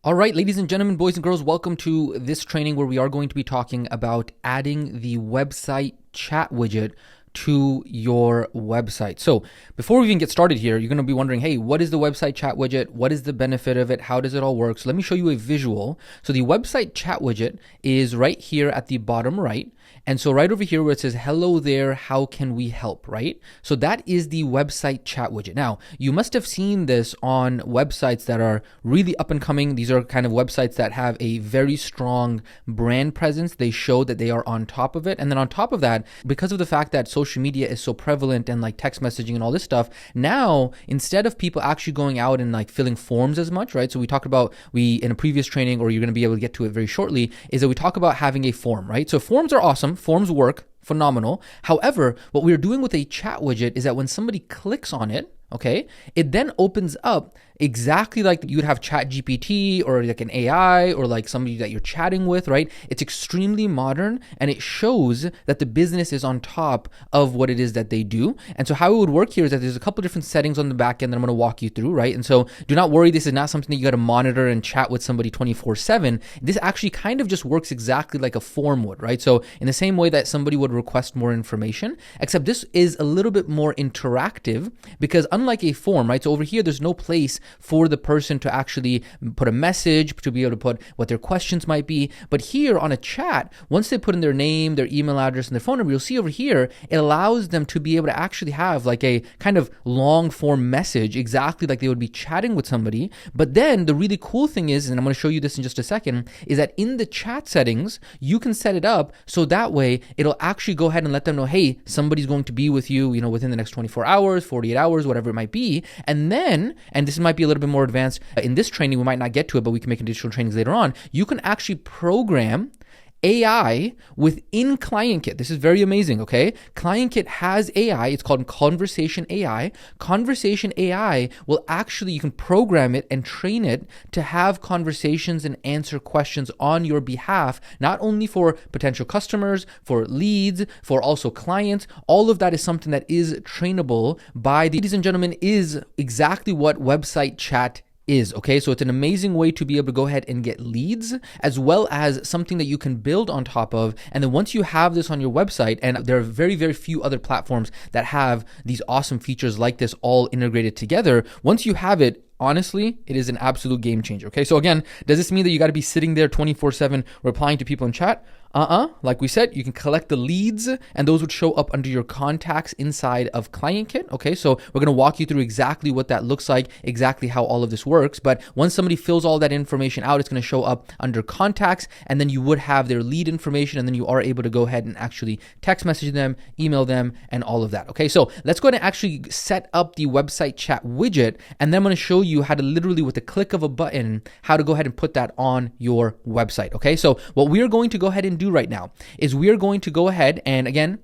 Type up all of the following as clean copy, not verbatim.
All right, ladies and gentlemen, boys and girls, welcome to this training where we are going to be talking about adding the website chat widget to your website. So before we even get started here, you're going to be wondering, hey, what is the website chat widget? What is the benefit of it? How does it all work? So let me show you a visual. So the website chat widget is right here at the bottom right. And so right over here where it says, hello there, how can we help, right? So that is the website chat widget. Now, you must have seen this on websites that are really up and coming. These are kind of websites that have a very strong brand presence. They show that they are on top of it. And then on top of that, because of the fact that social media is so prevalent and like text messaging and all this stuff, now instead of people actually going out and like filling forms as much, right? So we talked about, in a previous training, or you're going to be able to get to it very shortly, is that we talk about having a form, right? So forms are awesome. Forms work phenomenal. However, what we're doing with a chat widget is that when somebody clicks on it, okay, it then opens up exactly like you'd have ChatGPT or like an AI or like somebody that you're chatting with, right? It's extremely modern and it shows that the business is on top of what it is that they do. And so how it would work here is that there's a couple different settings on the back end that I'm going to walk you through, right? And so do not worry, this is not something that you got to monitor and chat with somebody 24/7. This actually kind of just works exactly like a form would, right? So in the same way that somebody would request more information, except this is a little bit more interactive because unlike a form, right? So over here, there's no place for the person to actually put a message, to be able to put what their questions might be. But here on a chat, once they put in their name, their email address, and their phone number, you'll see over here, it allows them to be able to actually have like a kind of long form message, exactly like they would be chatting with somebody. But then the really cool thing is, and I'm going to show you this in just a second, is that in the chat settings, you can set it up so that way it'll actually go ahead and let them know, hey, somebody's going to be with you, within the next 24 hours, 48 hours, whatever it might be. And then, and this might be a little bit more advanced in this training, we might not get to it, but we can make additional trainings later on. You can actually program AI within ClientKit. This is very amazing, okay? ClientKit has AI. It's called Conversation AI. Conversation AI will actually, you can program it and train it to have conversations and answer questions on your behalf, not only for potential customers, for leads, for also clients. All of that is something that is trainable by ladies and gentlemen, is exactly what website chat is, okay? So it's an amazing way to be able to go ahead and get leads, as well as something that you can build on top of. And then once you have this on your website, and there are very, very few other platforms that have these awesome features like this all integrated together, once you have it, honestly, it is an absolute game changer, okay? So again, does this mean that you got to be sitting there 24/7 replying to people in chat? Like we said, you can collect the leads and those would show up under your contacts inside of ClientKit. Okay, so we're going to walk you through exactly what that looks like, exactly how all of this works. But once somebody fills all that information out, it's going to show up under contacts, and then you would have their lead information, and then you are able to go ahead and actually text message them, email them, and all of that. Okay, so let's go ahead and actually set up the website chat widget, and then I'm going to show you how to literally, with the click of a button, how to go ahead and put that on your website. Okay, so what we're going to go ahead and do right now is we are going to go ahead and, again,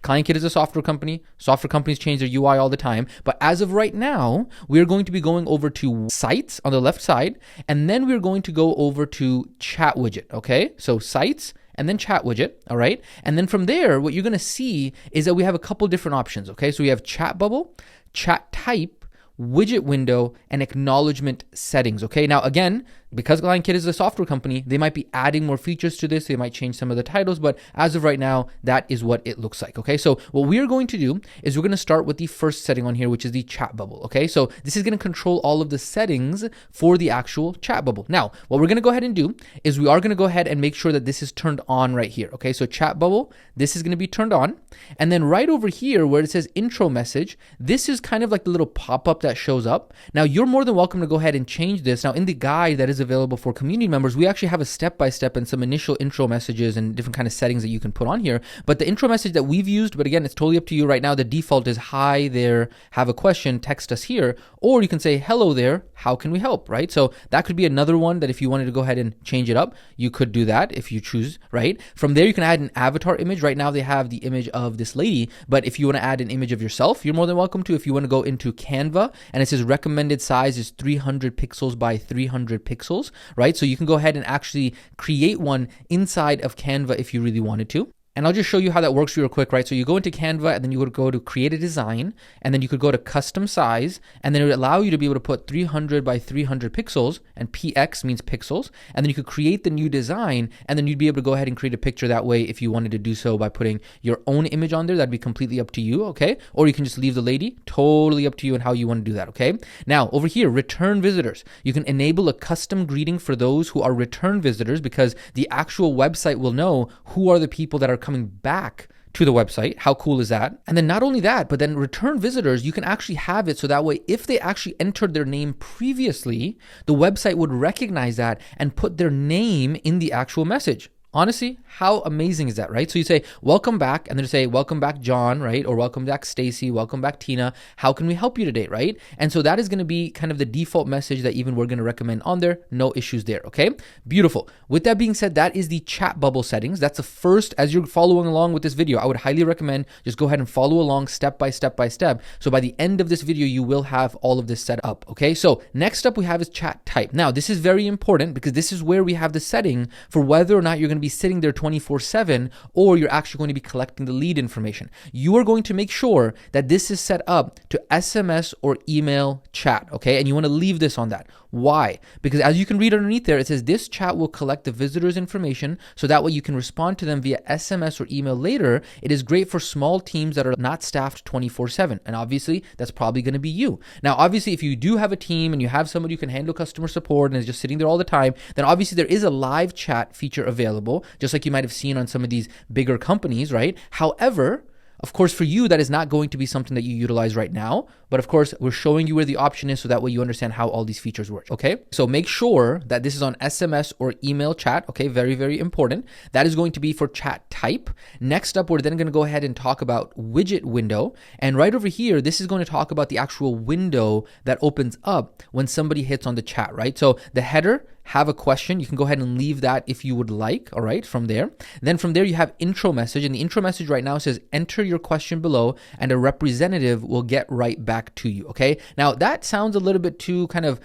ClientKit is a software company. Software companies change their UI all the time. But as of right now, we're going to be going over to sites on the left side, and then we're going to go over to chat widget, okay? So sites and then chat widget, all right? And then from there, what you're going to see is that we have a couple different options, okay? So we have chat bubble, chat type, widget window, and acknowledgement settings, okay? Now, again, because ClientKit is a software company, they might be adding more features to this. They might change some of the titles, but as of right now, that is what it looks like, okay? So what we're going to do is we're going to start with the first setting on here, which is the chat bubble, okay? So this is going to control all of the settings for the actual chat bubble. Now, what we're going to go ahead and do is we are going to go ahead and make sure that this is turned on right here, okay? So chat bubble, this is going to be turned on. And then right over here where it says intro message, this is kind of like the little pop-up that shows up. Now, you're more than welcome to go ahead and change this. Now, in the guide that is available for community members, we actually have a step-by-step and some initial intro messages and different kind of settings that you can put on here. But the intro message that we've used, but again, it's totally up to you right now. The default is, hi there, have a question, text us here. Or you can say, hello there, how can we help, right? So that could be another one that if you wanted to go ahead and change it up, you could do that if you choose, right? From there, you can add an avatar image. Right now, they have the image of this lady, but if you want to add an image of yourself, you're more than welcome to. If you want to go into Canva, and it says recommended size is 300 pixels by 300 pixels, right? So you can go ahead and actually create one inside of Canva if you really wanted to. And I'll just show you how that works real quick, right? So you go into Canva and then you would go to create a design, and then you could go to custom size, and then it would allow you to be able to put 300 by 300 pixels, and PX means pixels. And then you could create the new design, and then you'd be able to go ahead and create a picture that way if you wanted to do so by putting your own image on there. That'd be completely up to you, okay? Or you can just leave the lady, totally up to you and how you want to do that, okay? Now, over here, return visitors. You can enable a custom greeting for those who are return visitors, because the actual website will know who are the people that are coming back to the website. How cool is that? And then not only that, but then return visitors, you can actually have it so that way if they actually entered their name previously, the website would recognize that and put their name in the actual message. Honestly, how amazing is that, right? So you say, welcome back, and then you say, welcome back, John, right? Or welcome back, Stacy, welcome back, Tina. How can we help you today, right? And so that is going to be kind of the default message that even we're going to recommend on there. No issues there, okay? Beautiful. With that being said, that is the chat bubble settings. That's the first, as you're following along with this video, I would highly recommend just go ahead and follow along step by step by step. So by the end of this video, you will have all of this set up, okay? So next up we have is chat type. Now, this is very important because this is where we have the setting for whether or not you're going to be sitting there 24/7 or you're actually going to be collecting the lead information. You are going to make sure that this is set up to SMS or email chat, okay? And you want to leave this on that. Why? Because as you can read underneath there, it says this chat will collect the visitor's information so that way you can respond to them via SMS or email later. It is great for small teams that are not staffed 24/7. And obviously, that's probably going to be you. Now, obviously, if you do have a team and you have somebody who can handle customer support and is just sitting there all the time, then obviously there is a live chat feature available, just like you might have seen on some of these bigger companies, right? However, of course, for you, that is not going to be something that you utilize right now. But of course, we're showing you where the option is so that way you understand how all these features work, okay? So make sure that this is on SMS or email chat, okay? Very, very important. That is going to be for chat type. Next up, we're then going to go ahead and talk about widget window. And right over here, this is going to talk about the actual window that opens up when somebody hits on the chat, right? So the header, have a question, you can go ahead and leave that if you would like, all right, from there. Then from there, you have intro message, and the intro message right now says, enter your question below, and a representative will get right back to you, okay? Now, that sounds a little bit too kind of,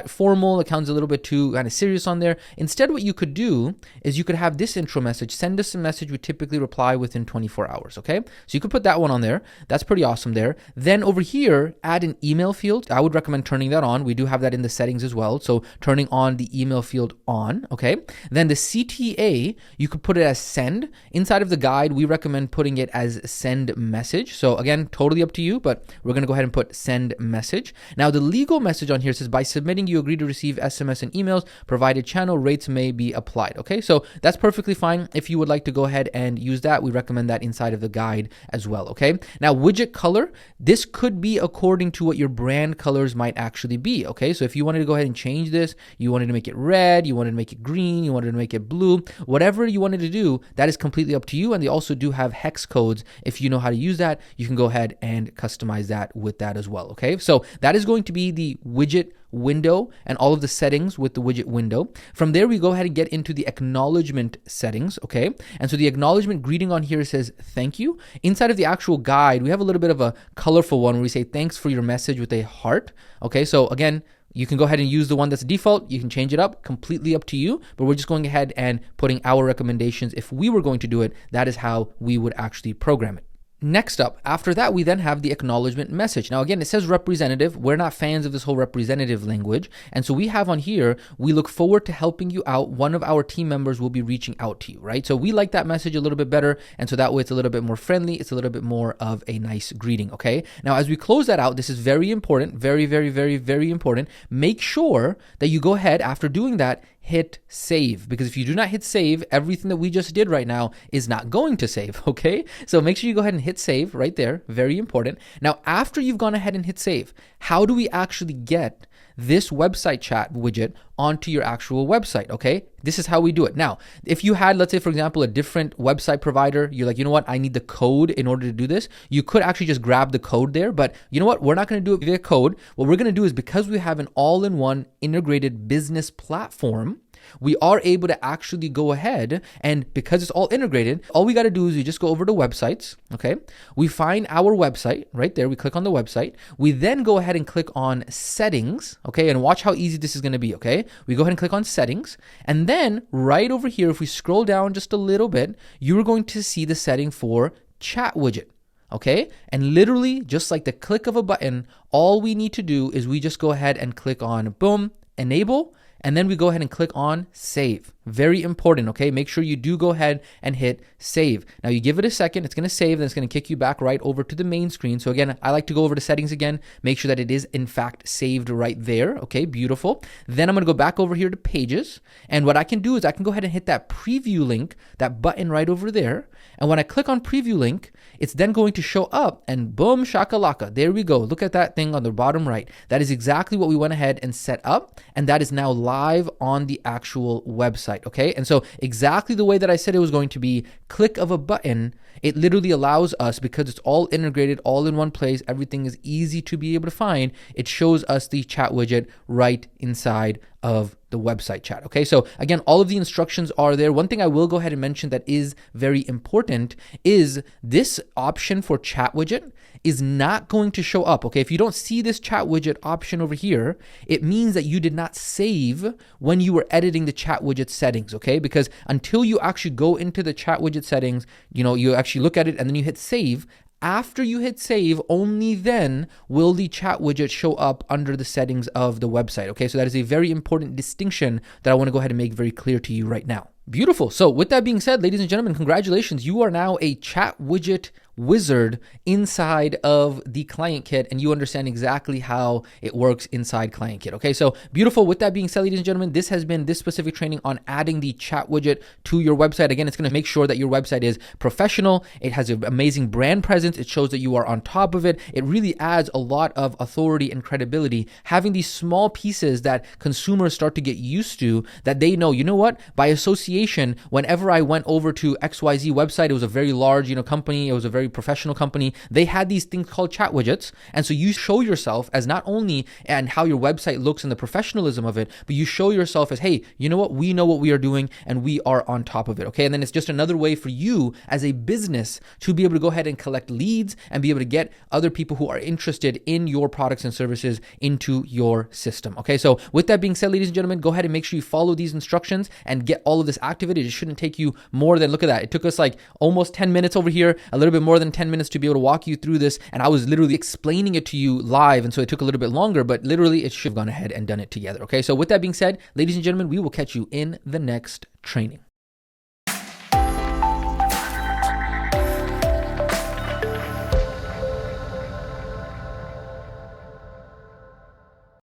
formal, it sounds a little bit too kind of serious on there. Instead, what you could do is you could have this intro message, send us a message, we typically reply within 24 hours, okay? So you could put that one on there. That's pretty awesome there. Then over here, add an email field. I would recommend turning that on. We do have that in the settings as well. So turning on the email field on, okay? Then the CTA, you could put it as send. Inside of the guide, we recommend putting it as send message. So again, totally up to you, but we're gonna go ahead and put send message. Now the legal message on here says, by submitting, you agree to receive SMS and emails, provided channel rates may be applied, okay? So that's perfectly fine. If you would like to go ahead and use that, we recommend that inside of the guide as well, okay? Now widget color, this could be according to what your brand colors might actually be, okay? So if you wanted to go ahead and change this, you wanted to make it red, you wanted to make it green, you wanted to make it blue, whatever you wanted to do, that is completely up to you. And they also do have hex codes. If you know how to use that, you can go ahead and customize that with that as well, okay? So that is going to be the widget window and all of the settings with the widget window. From there, we go ahead and get into the acknowledgement settings, okay? And so the acknowledgement greeting on here says, thank you. Inside of the actual guide, we have a little bit of a colorful one where we say, thanks for your message with a heart, okay? So again, you can go ahead and use the one that's default. You can change it up, completely up to you, but we're just going ahead and putting our recommendations. If we were going to do it, that is how we would actually program it. Next up, after that, we then have the acknowledgement message. Now, again, it says representative. We're not fans of this whole representative language. And so we have on here, we look forward to helping you out. One of our team members will be reaching out to you, right? So we like that message a little bit better. And so that way it's a little bit more friendly. It's a little bit more of a nice greeting, okay? Now, as we close that out, this is very important, very, very, very, very important. Make sure that you go ahead after doing that, hit save, because if you do not hit save, everything that we just did right now is not going to save, okay? So make sure you go ahead and hit save right there, very important. Now, after you've gone ahead and hit save, how do we actually get this website chat widget onto your actual website, okay? This is how we do it. Now, if you had, let's say, for example, a different website provider, you're like, you know what, I need the code in order to do this. You could actually just grab the code there, but you know what, we're not gonna do it via code. What we're gonna do is, because we have an all-in-one integrated business platform, we are able to actually go ahead, and because it's all integrated, all we got to do is we just go over to websites, okay? We find our website right there. We click on the website. We then go ahead and click on settings, okay? And watch how easy this is going to be, okay? We go ahead and click on settings. And then right over here, if we scroll down just a little bit, you're going to see the setting for chat widget. Okay, and literally just like the click of a button, all we need to do is we just go ahead and click on boom, enable, and then we go ahead and click on save. Very important, okay? Make sure you do go ahead and hit save. Now you give it a second, it's gonna save, then it's gonna kick you back right over to the main screen. So again, I like to go over to settings again, make sure that it is in fact saved right there, okay? Beautiful. Then I'm gonna go back over here to pages, and what I can do is I can go ahead and hit that preview link, that button right over there, and when I click on preview link, it's then going to show up, and boom, shakalaka, there we go. Look at that thing on the bottom right. That is exactly what we went ahead and set up, and that is now live on the actual website. Okay, and so exactly the way that I said it was going to be, click of a button, it literally allows us, because it's all integrated, all in one place, everything is easy to be able to find, it shows us the chat widget right inside of the website chat. Okay, so again, all of the instructions are there. One thing I will go ahead and mention that is very important is this option for chat widget is not going to show up. Okay, if you don't see this chat widget option over here, it means that you did not save when you were editing the chat widget settings. Okay, because until you actually go into the chat widget settings, you actually look at it and then you hit save. After you hit save, only then will the chat widget show up under the settings of the website. Okay, so that is a very important distinction that I want to go ahead and make very clear to you right now. Beautiful. So with that being said, ladies and gentlemen, congratulations. You are now a chat widget wizard inside of the ClientKit, and you understand exactly how it works inside ClientKit. Okay, so beautiful. With that being said, ladies and gentlemen, this has been this specific training on adding the chat widget to your website. Again, it's going to make sure that your website is professional. It has an amazing brand presence. It shows that you are on top of it. It really adds a lot of authority and credibility. Having these small pieces that consumers start to get used to, that they know, you know what, by association, whenever I went over to XYZ website, it was a very large, company. It was a very professional company. They had these things called chat widgets. And so you show yourself as not only and how your website looks and the professionalism of it, but you show yourself as, hey, you know what? We know what we are doing and we are on top of it. Okay. And then it's just another way for you as a business to be able to go ahead and collect leads and be able to get other people who are interested in your products and services into your system. Okay. So with that being said, ladies and gentlemen, go ahead and make sure you follow these instructions and get all of this activated. It shouldn't take you more than, look at that. It took us like almost 10 minutes over here, a little bit more than 10 minutes to be able to walk you through this. And I was literally explaining it to you live. And so it took a little bit longer, but literally it should have gone ahead and done it together. Okay. So with that being said, ladies and gentlemen, we will catch you in the next training.